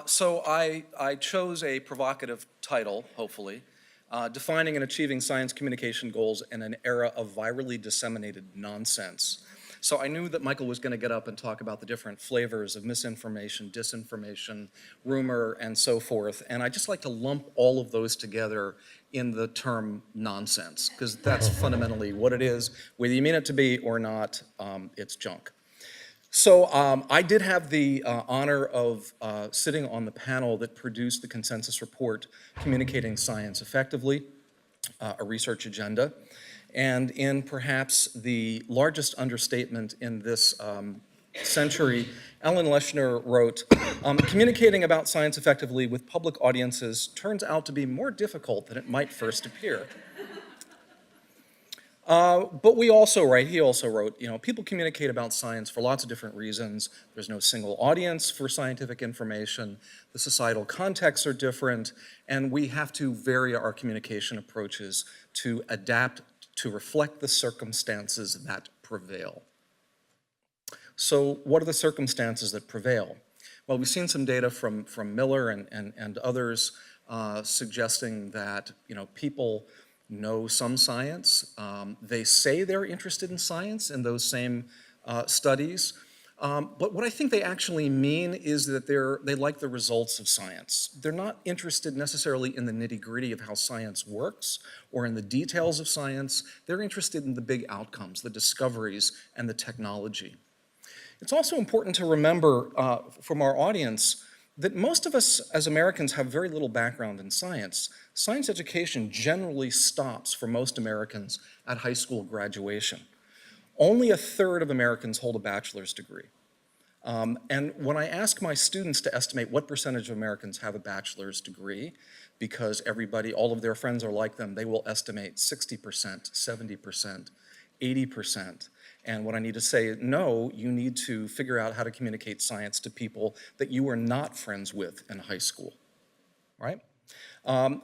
So I chose a provocative title, hopefully, Defining and Achieving Science Communication Goals in an Era of Virally Disseminated Nonsense. So I knew that Michael was going to get up and talk about the different flavors of misinformation, disinformation, rumor, and so forth. And I just like to lump all of those together in the term nonsense, because that's fundamentally what it is. Whether you mean it to be or not, it's junk. So I did have the honor of sitting on the panel that produced the consensus report, Communicating Science Effectively, a research agenda. And in perhaps the largest understatement in this century, Ellen Leschner wrote, communicating about science effectively with public audiences turns out to be more difficult than it might first appear. But he also wrote, people communicate about science for lots of different reasons. There's no single audience for scientific information. The societal contexts are different, and we have to vary our communication approaches to adapt to reflect the circumstances that prevail. So what are the circumstances that prevail? Well, we've seen some data from Miller and others suggesting that, people know some science. They say they're interested in science in those same studies. But what I think they actually mean is that they like the results of science. They're not interested necessarily in the nitty-gritty of how science works or in the details of science. They're interested in the big outcomes, the discoveries, and the technology. It's also important to remember from our audience that most of us as Americans have very little background in science. Science education generally stops for most Americans at high school graduation. Only a third of Americans hold a bachelor's degree. And when I ask my students to estimate what percentage of Americans have a bachelor's degree, because all of their friends are like them, they will estimate 60%, 70%, 80%. And what I need to say, no, you need to figure out how to communicate science to people that you were not friends with in high school, right?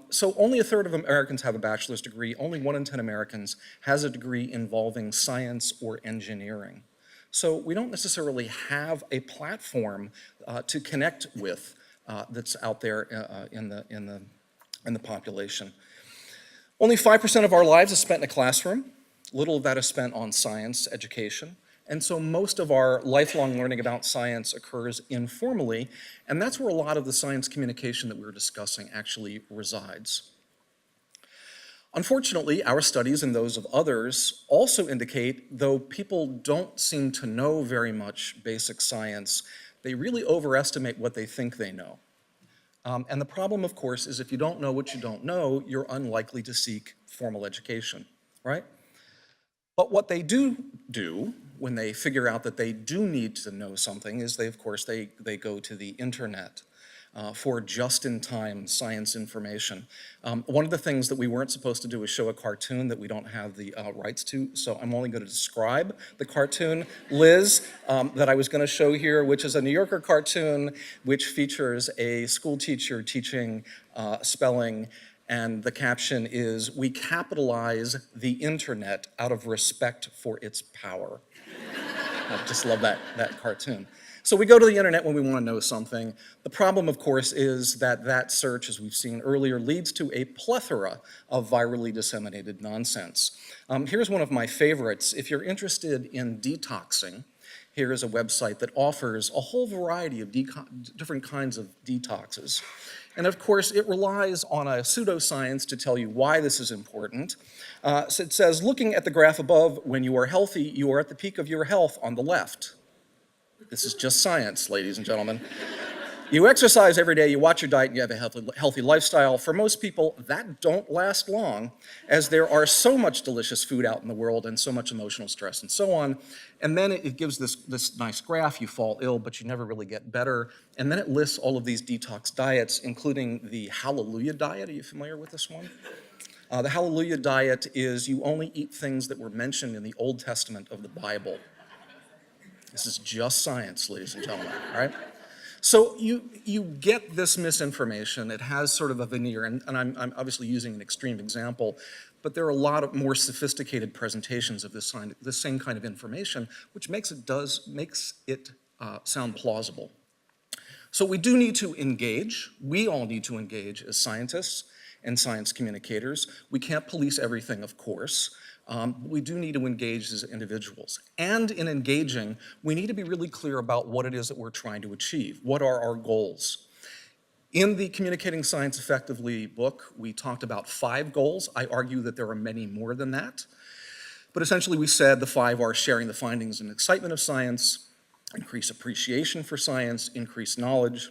So only a third of Americans have a bachelor's degree. Only 1 in 10 Americans has a degree involving science or engineering. So we don't necessarily have a platform to connect with that's out there in the population. Only 5% of our lives is spent in a classroom. Little of that is spent on science education. And so most of our lifelong learning about science occurs informally, and that's where a lot of the science communication that we're discussing actually resides. Unfortunately, our studies and those of others also indicate, though people don't seem to know very much basic science, they really overestimate what they think they know. And the problem, of course, is if you don't know what you don't know, you're unlikely to seek formal education, right? But what they do when they figure out that they do need to know something is they go to the internet for just-in-time science information. One of the things that we weren't supposed to do is show a cartoon that we don't have the rights to, so I'm only going to describe the cartoon, Liz, that I was going to show here, which is a New Yorker cartoon which features a school teacher teaching spelling. And the caption is, "We capitalize the internet out of respect for its power." I just love that cartoon. So we go to the internet when we want to know something. The problem, of course, is that search, as we've seen earlier, leads to a plethora of virally disseminated nonsense. Here's one of my favorites. If you're interested in detoxing, here is a website that offers a whole variety of different kinds of detoxes. And of course, it relies on a pseudoscience to tell you why this is important. So it says, looking at the graph above, when you are healthy, you are at the peak of your health on the left. This is just science, ladies and gentlemen. You exercise every day, you watch your diet, and you have a healthy lifestyle. For most people, that don't last long, as there are so much delicious food out in the world and so much emotional stress and so on. And then it gives this nice graph. You fall ill, but you never really get better. And then it lists all of these detox diets, including the Hallelujah diet. Are you familiar with this one? The Hallelujah diet is you only eat things that were mentioned in the Old Testament of the Bible. This is just science, ladies and gentlemen, all right? So you get this misinformation. It has sort of a veneer, and I'm obviously using an extreme example, but there are a lot of more sophisticated presentations of this same kind of information, which makes it sound plausible. So we do need to engage. We all need to engage as scientists and science communicators. We can't police everything, of course. We do need to engage as individuals. And in engaging, we need to be really clear about what it is that we're trying to achieve. What are our goals? In the Communicating Science Effectively book, we talked about 5 goals. I argue that there are many more than that. But essentially we said the 5 are sharing the findings and excitement of science, increase appreciation for science, increase knowledge,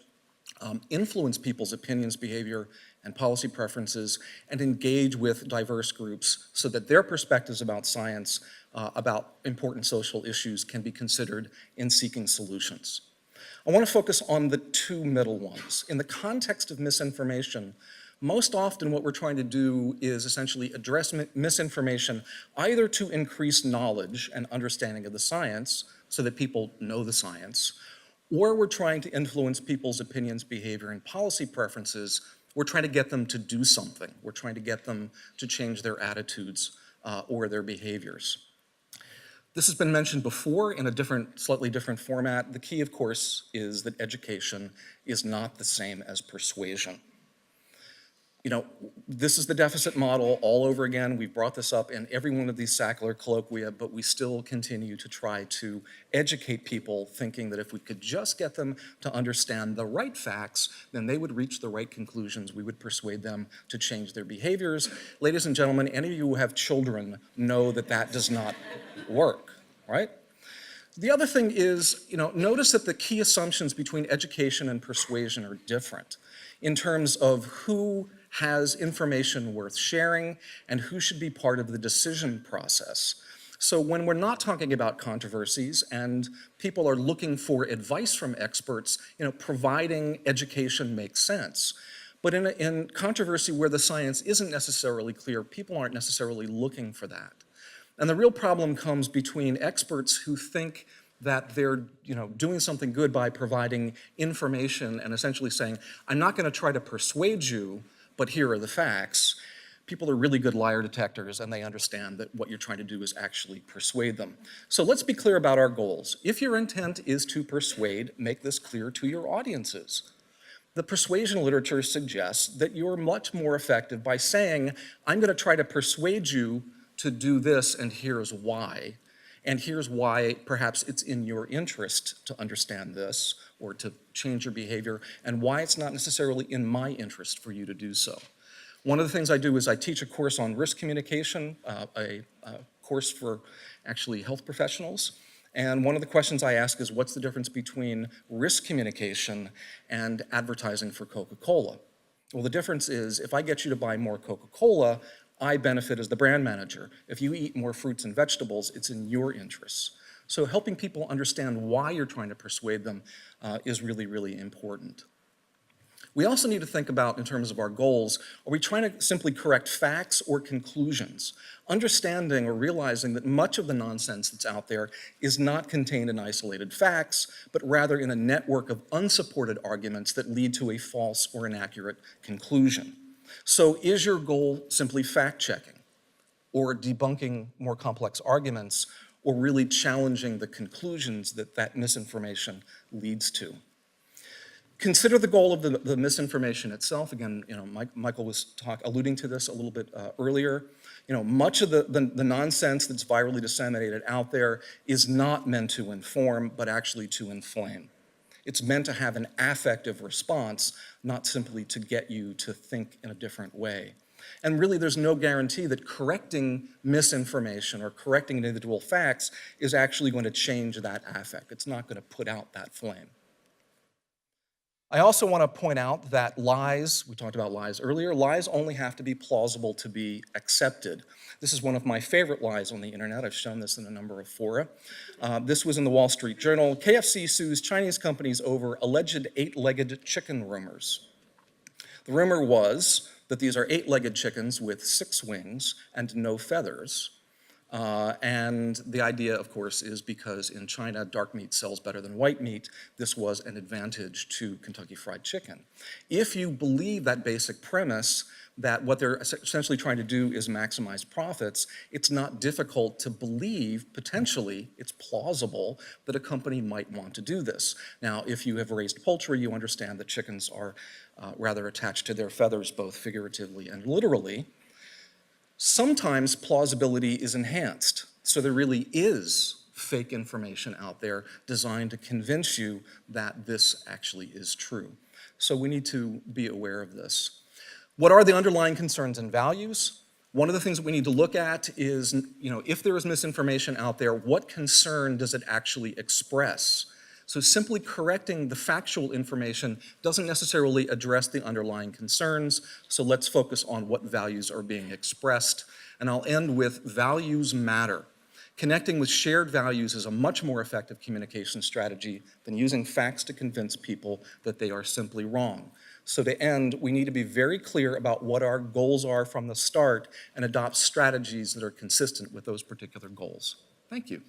influence people's opinions, behavior, and policy preferences, and engage with diverse groups so that their perspectives about science, about important social issues can be considered in seeking solutions. I want to focus on the 2 middle ones. In the context of misinformation, most often what we're trying to do is essentially address misinformation either to increase knowledge and understanding of the science so that people know the science, or we're trying to influence people's opinions, behavior, and policy preferences. We're trying to get them to do something. We're trying to get them to change their attitudes or their behaviors. This has been mentioned before in a slightly different format. The key, of course, is that education is not the same as persuasion. You know, this is the deficit model all over again. We've brought this up in every one of these Sackler colloquia, but we still continue to try to educate people thinking that if we could just get them to understand the right facts, then they would reach the right conclusions. We would persuade them to change their behaviors. Ladies and gentlemen, any of you who have children know that that does not work, right? The other thing is, notice that the key assumptions between education and persuasion are different in terms of who has information worth sharing and who should be part of the decision process. So when we're not talking about controversies and people are looking for advice from experts, providing education makes sense. But in controversy where the science isn't necessarily clear, people aren't necessarily looking for that. And the real problem comes between experts who think that they're doing something good by providing information and essentially saying, I'm not going to try to persuade you, but here are the facts. People are really good liar detectors and they understand that what you're trying to do is actually persuade them. So let's be clear about our goals. If your intent is to persuade, make this clear to your audiences. The persuasion literature suggests that you're much more effective by saying, I'm going to try to persuade you to do this and here's why. And here's why perhaps it's in your interest to understand this or to change your behavior, and why it's not necessarily in my interest for you to do so. One of the things I do is I teach a course on risk communication, a course for actually health professionals. And one of the questions I ask is, what's the difference between risk communication and advertising for Coca-Cola? Well, the difference is if I get you to buy more Coca-Cola, I benefit as the brand manager. If you eat more fruits and vegetables, it's in your interests. So helping people understand why you're trying to persuade them is really, really important. We also need to think about, in terms of our goals, are we trying to simply correct facts or conclusions? Understanding or realizing that much of the nonsense that's out there is not contained in isolated facts, but rather in a network of unsupported arguments that lead to a false or inaccurate conclusion. So is your goal simply fact-checking or debunking more complex arguments or really challenging the conclusions that that misinformation leads to? Consider the goal of the misinformation itself. Again, Michael was alluding to this a little bit earlier. Much of the nonsense that's virally disseminated out there is not meant to inform, but actually to inflame. It's meant to have an affective response, not simply to get you to think in a different way. And really, there's no guarantee that correcting misinformation or correcting individual facts is actually going to change that affect. It's not going to put out that flame. I also want to point out that lies, we talked about lies earlier, lies only have to be plausible to be accepted. This is one of my favorite lies on the internet. I've shown this in a number of fora. This was in the Wall Street Journal. KFC sues Chinese companies over alleged 8-legged chicken rumors. The rumor was that these are 8-legged chickens with 6 wings and no feathers. And the idea, of course, is because in China, dark meat sells better than white meat, this was an advantage to Kentucky Fried Chicken. If you believe that basic premise, that what they're essentially trying to do is maximize profits, it's not difficult to believe, potentially, it's plausible, that a company might want to do this. Now, if you have raised poultry, you understand that chickens are rather attached to their feathers, both figuratively and literally. Sometimes plausibility is enhanced, so there really is fake information out there designed to convince you that this actually is true. So we need to be aware of this. What are the underlying concerns and values? One of the things that we need to look at is, if there is misinformation out there, what concern does it actually express? So simply correcting the factual information doesn't necessarily address the underlying concerns, so let's focus on what values are being expressed. And I'll end with values matter. Connecting with shared values is a much more effective communication strategy than using facts to convince people that they are simply wrong. So to end, we need to be very clear about what our goals are from the start and adopt strategies that are consistent with those particular goals. Thank you.